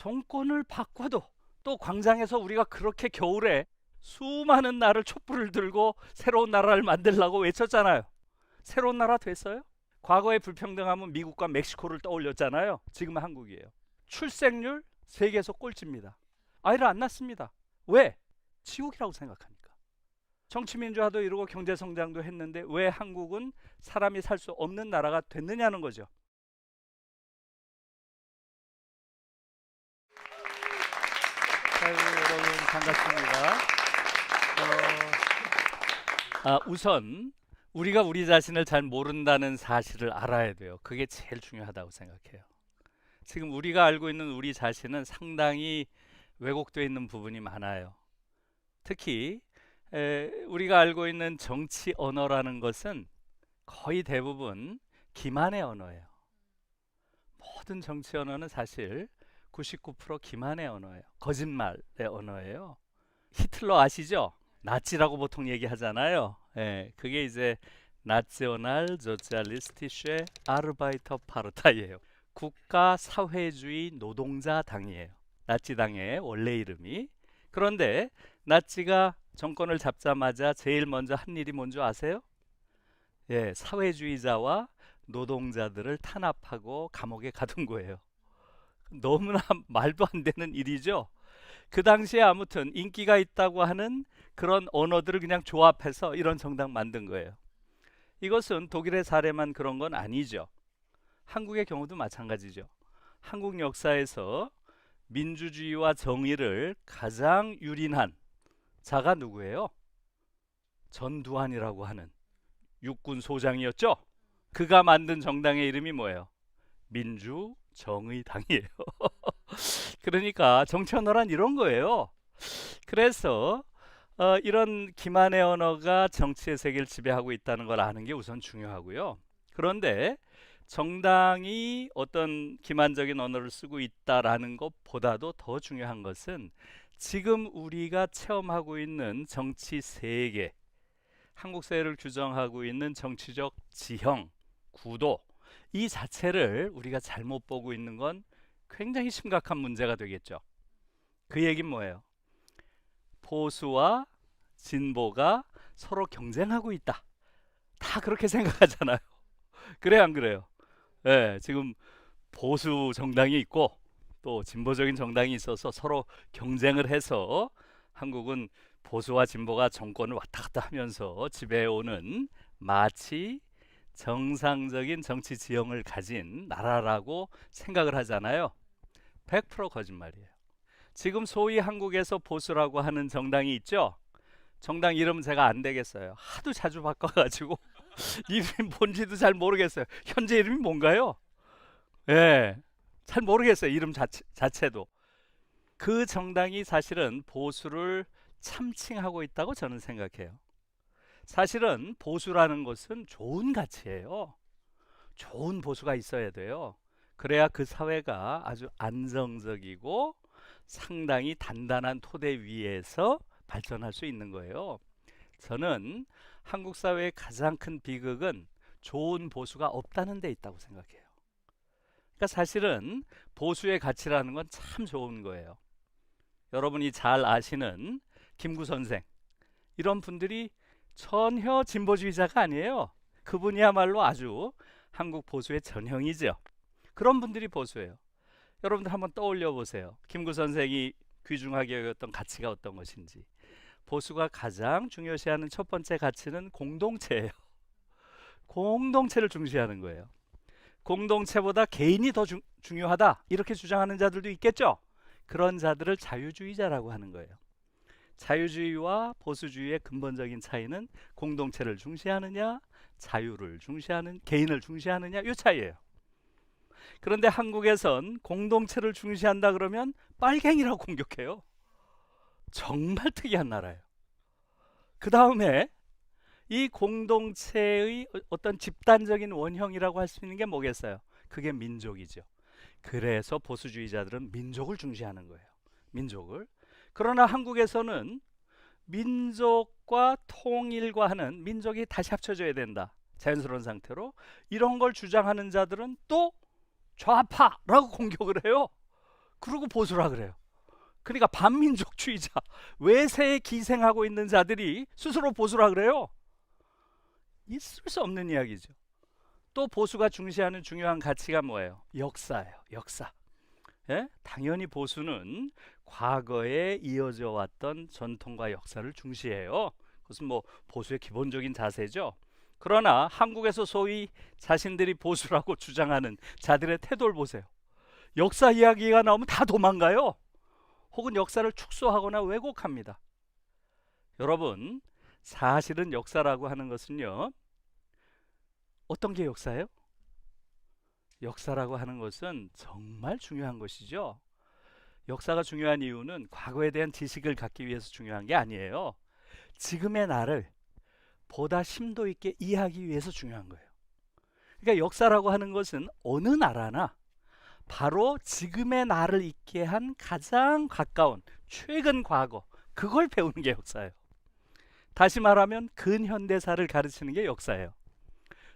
정권을 바꿔도 또 광장에서 우리가 그렇게 겨울에 수많은 날을 촛불을 들고 새로운 나라를 만들려고 외쳤잖아요. 새로운 나라 됐어요? 과거의 불평등함은 미국과 멕시코를 떠올렸잖아요. 지금은 한국이에요. 출생률 세계에서 꼴찌입니다. 아이를 안 낳습니다. 왜? 지옥이라고 생각하니까. 정치민주화도 이루고 경제성장도 했는데 왜 한국은 사람이 살 수 없는 나라가 됐느냐는 거죠. 아이고, 여러분 반갑습니다. 우선 우리가 우리 자신을 잘 모른다는 사실을 알아야 돼요. 그게 제일 중요하다고 생각해요. 지금 우리가 알고 있는 우리 자신은 상당히 왜곡되어 있는 부분이 많아요. 특히 우리가 알고 있는 정치 언어라는 것은 거의 대부분 기만의 언어예요. 모든 정치 언어는 사실 99% 기만의 언어예요. 거짓말의 언어예요. 히틀러 아시죠? 나치라고 보통 얘기하잖아요. 그게 이제 나ционal 소циалистische Arbeiterpartei예요. 국가 사회주의 노동자 당이에요. 나치 당의 원래 이름이. 그런데 나치가 정권을 잡자마자 제일 먼저 한 일이 뭔지 아세요? 사회주의자와 노동자들을 탄압하고 감옥에 가둔 거예요. 너무나 말도 안 되는 일이죠. 그 당시에 아무튼 인기가 있다고 하는 그런 언어들을 그냥 조합해서 이런 정당 만든 거예요. 이것은 독일의 사례만 그런 건 아니죠. 한국의 경우도 마찬가지죠. 한국 역사에서 민주주의와 정의를 가장 유린한 자가 누구예요? 전두환이라고 하는 육군 소장이었죠. 그가 만든 정당의 이름이 뭐예요? 민주정의당이에요. 그러니까 정치 언어란 이런 거예요. 그래서 이런 기만의 언어가 정치의 세계를 지배하고 있다는 걸 아는 게 우선 중요하고요. 그런데 정당이 어떤 기만적인 언어를 쓰고 있다라는 것보다도 더 중요한 것은 지금 우리가 체험하고 있는 정치 세계, 한국 사회를 규정하고 있는 정치적 지형, 구도, 이 자체를 우리가 잘못 보고 있는 건 굉장히 심각한 문제가 되겠죠. 그 얘기는 뭐예요? 보수와 진보가 서로 경쟁하고 있다. 다 그렇게 생각하잖아요. 그래요, 안 그래요? 지금 보수 정당이 있고 또 진보적인 정당이 있어서 서로 경쟁을 해서 한국은 보수와 진보가 정권을 왔다 갔다 하면서 지배해오는 마치 정상적인 정치 지형을 가진 나라라고 생각을 하잖아요. 100% 거짓말이에요. 지금 소위 한국에서 보수라고 하는 정당이 있죠. 정당 이름은 제가 안 되겠어요. 하도 자주 바꿔가지고 이름이 뭔지도 잘 모르겠어요. 현재 이름이 뭔가요? 잘 모르겠어요. 이름 자체도. 그 정당이 사실은 보수를 참칭하고 있다고 저는 생각해요. 사실은 보수라는 것은 좋은 가치예요. 좋은 보수가 있어야 돼요. 그래야 그 사회가 아주 안정적이고 상당히 단단한 토대 위에서 발전할 수 있는 거예요. 저는 한국 사회의 가장 큰 비극은 좋은 보수가 없다는 데 있다고 생각해요. 그러니까 사실은 보수의 가치라는 건 참 좋은 거예요. 여러분이 잘 아시는 김구 선생, 이런 분들이 전혀 진보주의자가 아니에요. 그분이야말로 아주 한국 보수의 전형이죠. 그런 분들이 보수예요. 여러분들 한번 떠올려 보세요. 김구 선생이 귀중하게 여겼던 가치가 어떤 것인지. 보수가 가장 중요시하는 첫 번째 가치는 공동체예요. 공동체를 중시하는 거예요. 공동체보다 개인이 더 중요하다, 이렇게 주장하는 자들도 있겠죠. 그런 자들을 자유주의자라고 하는 거예요. 자유주의와 보수주의의 근본적인 차이는 공동체를 중시하느냐, 자유를 중시하는, 개인을 중시하느냐, 이 차이예요. 그런데 한국에선 공동체를 중시한다 그러면 빨갱이라고 공격해요. 정말 특이한 나라예요. 그 다음에 이 공동체의 어떤 집단적인 원형이라고 할 수 있는 게 뭐겠어요? 그게 민족이죠. 그래서 보수주의자들은 민족을 중시하는 거예요. 민족을. 그러나 한국에서는 민족과 통일과 하는, 민족이 다시 합쳐져야 된다, 자연스러운 상태로, 이런 걸 주장하는 자들은 또 좌파라고 공격을 해요. 그러고 보수라 그래요. 그러니까 반민족주의자, 외세에 기생하고 있는 자들이 스스로 보수라 그래요. 있을 수 없는 이야기죠. 또 보수가 중시하는 중요한 가치가 뭐예요? 역사예요. 역사. 예? 당연히 보수는 과거에 이어져 왔던 전통과 역사를 중시해요. 그것은 뭐 보수의 기본적인 자세죠. 그러나 한국에서 소위 자신들이 보수라고 주장하는 자들의 태도를 보세요. 역사 이야기가 나오면 다 도망가요. 혹은 역사를 축소하거나 왜곡합니다. 여러분, 사실은 역사라고 하는 것은요, 어떤 게 역사예요? 역사라고 하는 것은 정말 중요한 것이죠. 역사가 중요한 이유는 과거에 대한 지식을 갖기 위해서 중요한 게 아니에요. 지금의 나를 보다 심도 있게 이해하기 위해서 중요한 거예요. 그러니까 역사라고 하는 것은 어느 나라나 바로 지금의 나를 있게 한 가장 가까운 최근 과거, 그걸 배우는 게 역사예요. 다시 말하면 근현대사를 가르치는 게 역사예요.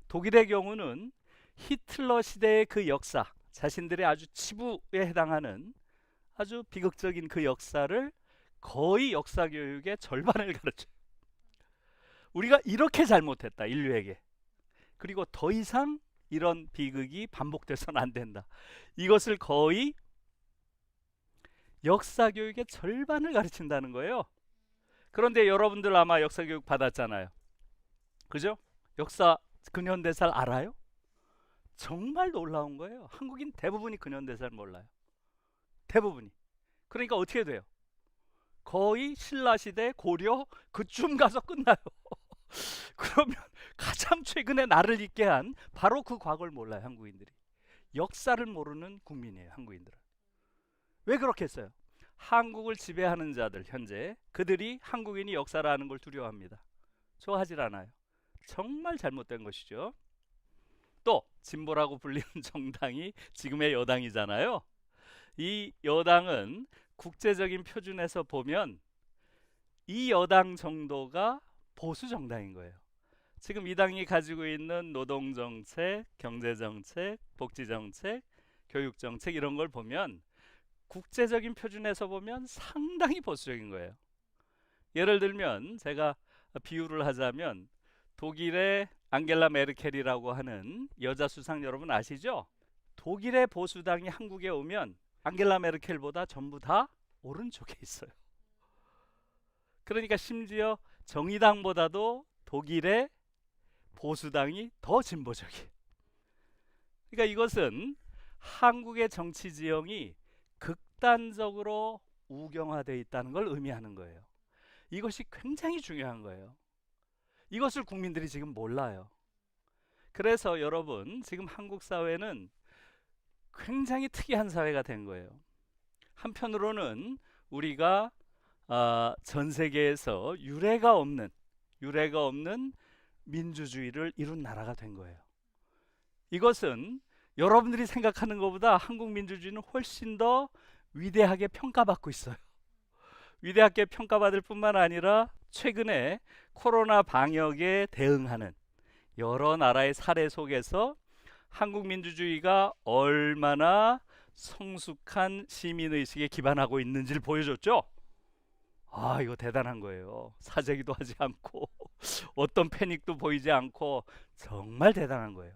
독일의 경우는 히틀러 시대의 그 역사, 자신들의 아주 치부에 해당하는 아주 비극적인 그 역사를 거의 역사 교육의 절반을 가르쳐요. 우리가 이렇게 잘못했다, 인류에게. 그리고 더 이상 이런 비극이 반복돼서는 안 된다. 이것을 거의 역사 교육의 절반을 가르친다는 거예요. 그런데 여러분들 아마 역사 교육 받았잖아요. 그죠? 역사 근현대사를 알아요? 정말 놀라운 거예요. 한국인 대부분이 근현대사를 몰라요. 대부분이. 그러니까 어떻게 돼요? 거의 신라시대, 고려 그쯤 가서 끝나요. 그러면 가장 최근에 나를 있게 한 바로 그 과거를 몰라요, 한국인들이. 역사를 모르는 국민이에요, 한국인들은. 왜 그렇게 했어요? 한국을 지배하는 자들, 현재 그들이 한국인이 역사를 아는 걸 두려워합니다. 좋아하질 않아요. 정말 잘못된 것이죠. 또 진보라고 불리는 정당이 지금의 여당이잖아요. 이 여당은 국제적인 표준에서 보면 이 여당 정도가 보수 정당인 거예요. 지금 이 당이 가지고 있는 노동정책, 경제정책, 복지정책, 교육정책 이런 걸 보면 국제적인 표준에서 보면 상당히 보수적인 거예요. 예를 들면 제가 비유를 하자면 독일의 앙겔라 메르켈이라고 하는 여자 수상 여러분 아시죠? 독일의 보수당이 한국에 오면 앙겔라 메르켈보다 전부 다 오른쪽에 있어요. 그러니까 심지어 정의당보다도 독일의 보수당이 더 진보적이에요. 그러니까 이것은 한국의 정치 지형이 극단적으로 우경화되어 있다는 걸 의미하는 거예요. 이것이 굉장히 중요한 거예요. 이것을 국민들이 지금 몰라요. 그래서 여러분, 지금 한국 사회는 굉장히 특이한 사회가 된 거예요. 한편으로는 우리가 전 세계에서 유례가 없는 민주주의를 이룬 나라가 된 거예요. 이것은 여러분들이 생각하는 것보다 한국 민주주의는 훨씬 더 위대하게 평가받고 있어요. 위대하게 평가받을 뿐만 아니라 최근에 코로나 방역에 대응하는 여러 나라의 사례 속에서 한국 민주주의가 얼마나 성숙한 시민의식에 기반하고 있는지를 보여줬죠. 이거 대단한 거예요. 사재기도 하지 않고 어떤 패닉도 보이지 않고 정말 대단한 거예요.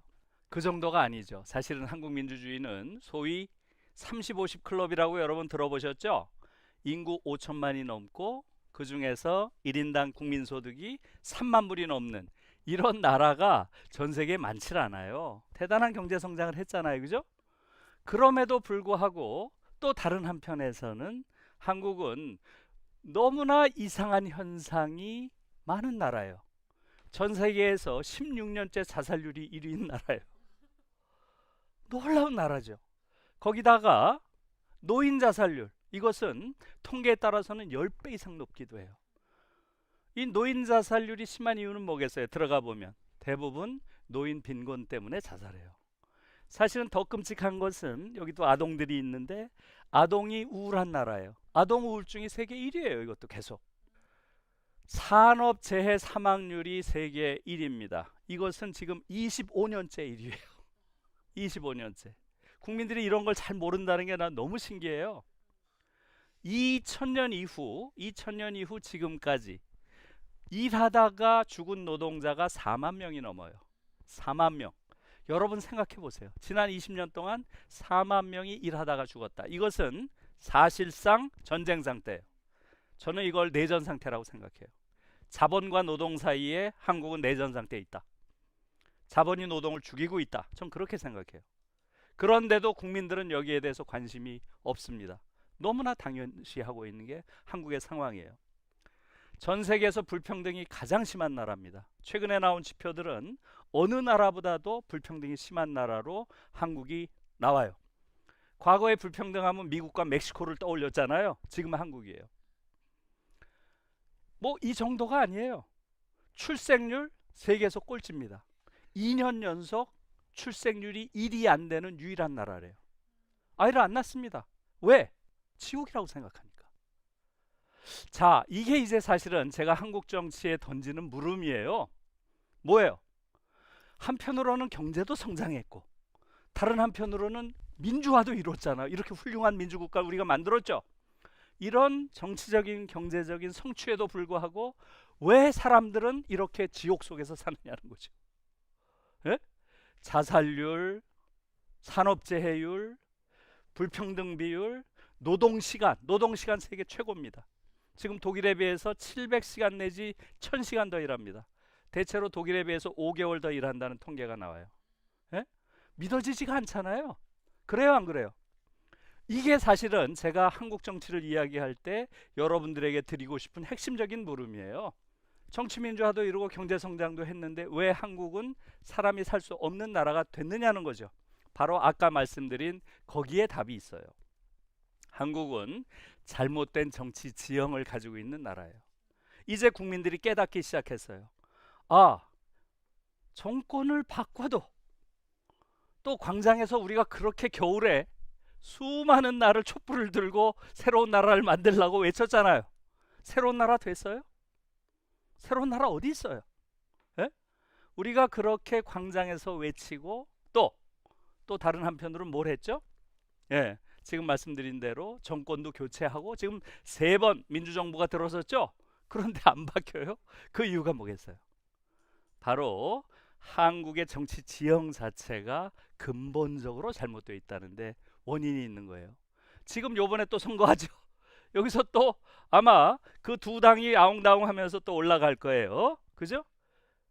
그 정도가 아니죠. 사실은 한국 민주주의는 소위 30-50 클럽이라고 여러분 들어보셨죠? 인구 5천만이 넘고 그 중에서 1인당 국민소득이 3만 불이 넘는 이런 나라가 전 세계에 많지 않아요. 대단한 경제 성장을 했잖아요. 그죠? 그럼에도 불구하고 또 다른 한편에서는 한국은 너무나 이상한 현상이 많은 나라예요. 전 세계에서 16년째 자살률이 1위인 나라예요. 놀라운 나라죠. 거기다가 노인 자살률, 이것은 통계에 따라서는 10배 이상 높기도 해요. 이 노인 자살률이 심한 이유는 뭐겠어요? 들어가 보면 대부분 노인 빈곤 때문에 자살해요. 사실은 더 끔찍한 것은 여기도 아동들이 있는데 아동이 우울한 나라예요. 아동 우울증이 세계 1위예요. 이것도 계속. 산업재해 사망률이 세계 1위입니다. 이것은 지금 25년째 1위예요. 25년째. 국민들이 이런 걸 잘 모른다는 게 난 너무 신기해요. 2000년 이후 지금까지 일하다가 죽은 노동자가 4만 명이 넘어요. 4만 명. 여러분 생각해 보세요. 지난 20년 동안 4만 명이 일하다가 죽었다. 이것은 사실상 전쟁 상태예요. 저는 이걸 내전 상태라고 생각해요. 자본과 노동 사이에 한국은 내전 상태에 있다. 자본이 노동을 죽이고 있다. 전 그렇게 생각해요. 그런데도 국민들은 여기에 대해서 관심이 없습니다. 너무나 당연시하고 있는 게 한국의 상황이에요. 전 세계에서 불평등이 가장 심한 나라입니다. 최근에 나온 지표들은 어느 나라보다도 불평등이 심한 나라로 한국이 나와요. 과거에 불평등하면 미국과 멕시코를 떠올렸잖아요. 지금은 한국이에요. 뭐 이 정도가 아니에요. 출생률 세계에서 꼴찌입니다. 2년 연속 출생률이 1이 안 되는 유일한 나라래요. 아이를 안 낳습니다. 왜? 지옥이라고 생각하니까. 자, 이게 이제 사실은 제가 한국 정치에 던지는 물음이에요. 뭐예요? 한편으로는 경제도 성장했고 다른 한편으로는 민주화도 이뤘잖아요. 이렇게 훌륭한 민주국가를 우리가 만들었죠. 이런 정치적인 경제적인 성취에도 불구하고 왜 사람들은 이렇게 지옥 속에서 사느냐는 거죠. 예? 자살률, 산업재해율, 불평등 비율, 노동시간 세계 최고입니다. 지금 독일에 비해서 700시간 내지 1000시간 더 일합니다. 대체로 독일에 비해서 5개월 더 일한다는 통계가 나와요. 예? 믿어지지가 않잖아요. 그래요, 안 그래요? 이게 사실은 제가 한국 정치를 이야기할 때 여러분들에게 드리고 싶은 핵심적인 물음이에요. 정치민주화도 이루고 경제성장도 했는데 왜 한국은 사람이 살 수 없는 나라가 됐느냐는 거죠. 바로 아까 말씀드린 거기에 답이 있어요. 한국은 잘못된 정치 지형을 가지고 있는 나라예요. 이제 국민들이 깨닫기 시작했어요. 아, 정권을 바꿔도 또 광장에서 우리가 그렇게 겨울에 수많은 날을 촛불을 들고 새로운 나라를 만들려고 외쳤잖아요. 새로운 나라 됐어요? 새로운 나라 어디 있어요? 예? 우리가 그렇게 광장에서 외치고 또 다른 한편으로는 뭘 했죠? 예, 지금 말씀드린 대로 정권도 교체하고 지금 3번 민주정부가 들어섰죠? 그런데 안 바뀌어요? 그 이유가 뭐겠어요? 바로 한국의 정치 지형 자체가 근본적으로 잘못되어 있다는데 원인이 있는 거예요. 지금 요번에 또 선거하죠. 여기서 또 아마 그 두 당이 아웅다웅 하면서 또 올라갈 거예요. 그죠?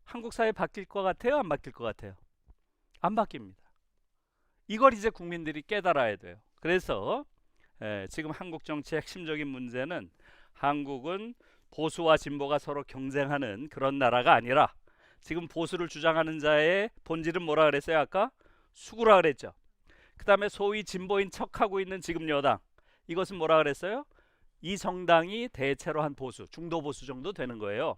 한국 사회 바뀔 것 같아요? 안 바뀔 것 같아요? 안 바뀝니다. 이걸 이제 국민들이 깨달아야 돼요. 그래서 지금 한국 정치의 핵심적인 문제는 한국은 보수와 진보가 서로 경쟁하는 그런 나라가 아니라 지금 보수를 주장하는 자의 본질은 뭐라 그랬어요? 아까 수구라 그랬죠. 그 다음에 소위 진보인 척하고 있는 지금 여당, 이것은 뭐라 그랬어요? 이 정당이 대체로 한 보수, 중도 보수 정도 되는 거예요.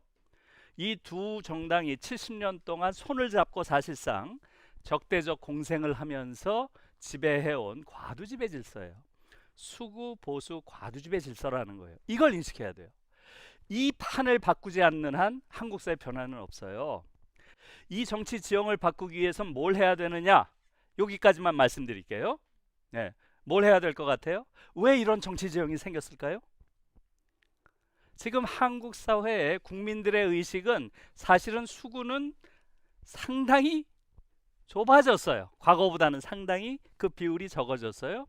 이 두 정당이 70년 동안 손을 잡고 사실상 적대적 공생을 하면서 지배해온 과두지배 질서예요. 수구 보수 과두지배 질서라는 거예요. 이걸 인식해야 돼요. 이 판을 바꾸지 않는 한 한국 사회 변화는 없어요. 이 정치 지형을 바꾸기 위해선 뭘 해야 되느냐? 여기까지만 말씀드릴게요. 네. 뭘 해야 될 것 같아요? 왜 이런 정치 지형이 생겼을까요? 지금 한국 사회의 국민들의 의식은 사실은 수구는 상당히 좁아졌어요. 과거보다는 상당히 그 비율이 적어졌어요.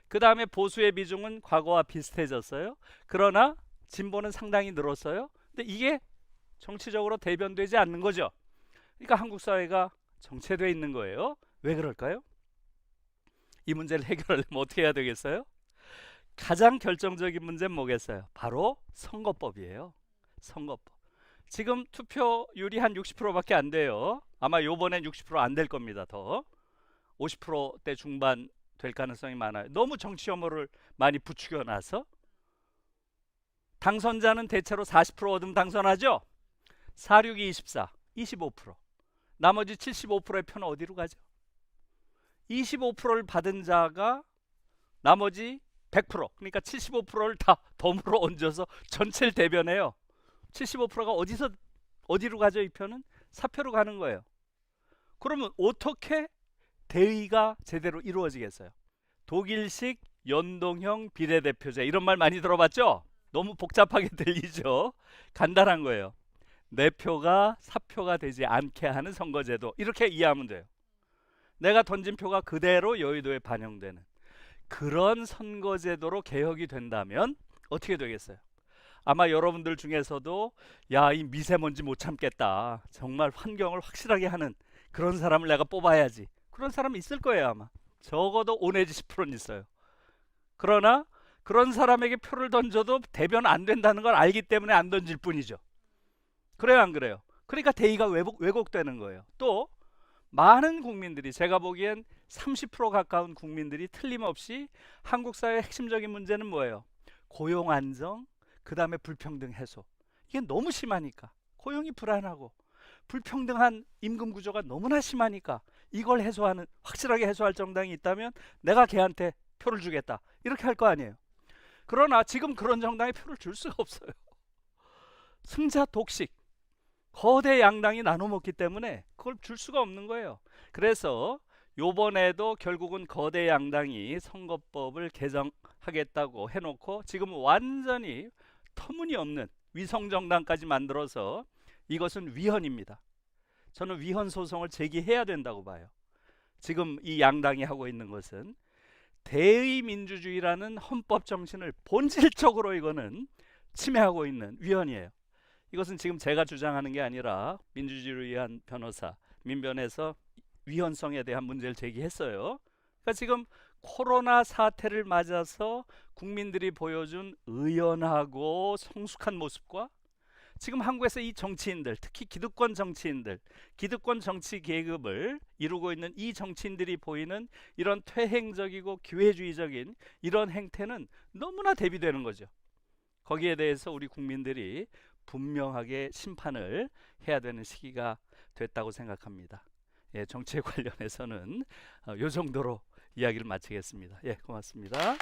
그 다음에 보수의 비중은 과거와 비슷해졌어요. 그러나 진보는 상당히 늘었어요. 근데 이게 정치적으로 대변되지 않는 거죠. 그러니까 한국 사회가 정체되어 있는 거예요. 왜 그럴까요? 이 문제를 해결하려면 어떻게 해야 되겠어요? 가장 결정적인 문제는 뭐겠어요? 바로 선거법이에요. 선거법. 지금 투표율이 한 60%밖에 안 돼요. 아마 요번엔 60% 안 될 겁니다. 더 50%대 중반 될 가능성이 많아요. 너무 정치 혐오를 많이 부추겨 놔서. 당선자는 대체로 40% 얻으면 당선하죠. 4, 6이 24, 25%. 나머지 75%의 표는 어디로 가죠? 25%를 받은 자가 나머지 100%, 그러니까 75%를 다 덤으로 얹어서 전체를 대변해요. 75%가 어디로 가죠? 이 표는 사표로 가는 거예요. 그러면 어떻게 대의가 제대로 이루어지겠어요? 독일식 연동형 비례대표제 이런 말 많이 들어봤죠? 너무 복잡하게 들리죠? 간단한 거예요. 내 표가 사표가 되지 않게 하는 선거제도 이렇게 이해하면 돼요. 내가 던진 표가 그대로 여의도에 반영되는 그런 선거제도로 개혁이 된다면 어떻게 되겠어요? 아마 여러분들 중에서도 야, 이 미세먼지 못 참겠다. 정말 환경을 확실하게 하는 그런 사람을 내가 뽑아야지. 그런 사람 있을 거예요 아마. 적어도 5 내지 10%는 있어요. 그러나 그런 사람에게 표를 던져도 대변 안 된다는 걸 알기 때문에 안 던질 뿐이죠. 그래요 안 그래요? 그러니까 대의가 왜곡되는 거예요. 또 많은 국민들이 제가 보기엔 30% 가까운 국민들이 틀림없이 한국 사회의 핵심적인 문제는 뭐예요? 고용 안정, 그 다음에 불평등 해소. 이게 너무 심하니까 고용이 불안하고 불평등한 임금 구조가 너무나 심하니까 이걸 해소하는 확실하게 해소할 정당이 있다면 내가 걔한테 표를 주겠다 이렇게 할 거 아니에요. 그러나 지금 그런 정당에 표를 줄 수가 없어요. 승자 독식 거대 양당이 나눠 먹기 때문에 그걸 줄 수가 없는 거예요. 그래서 요번에도 결국은 거대 양당이 선거법을 개정하겠다고 해놓고 지금 완전히 터무니없는 위성정당까지 만들어서 이것은 위헌입니다. 저는 위헌 소송을 제기해야 된다고 봐요. 지금 이 양당이 하고 있는 것은 대의민주주의라는 헌법 정신을 본질적으로 이거는 침해하고 있는 위헌이에요. 이것은 지금 제가 주장하는 게 아니라 민주주의를 위한 변호사 민변에서 위헌성에 대한 문제를 제기했어요. 그러니까 지금 코로나 사태를 맞아서 국민들이 보여준 의연하고 성숙한 모습과 지금 한국에서 이 정치인들, 특히 기득권 정치인들, 기득권 정치 계급을 이루고 있는 이 정치인들이 보이는 이런 퇴행적이고 기회주의적인 이런 행태는 너무나 대비되는 거죠. 거기에 대해서 우리 국민들이 분명하게 심판을 해야 되는 시기가 됐다고 생각합니다. 예, 정치에 관련해서는 요 정도로 이야기를 마치겠습니다. 예, 고맙습니다.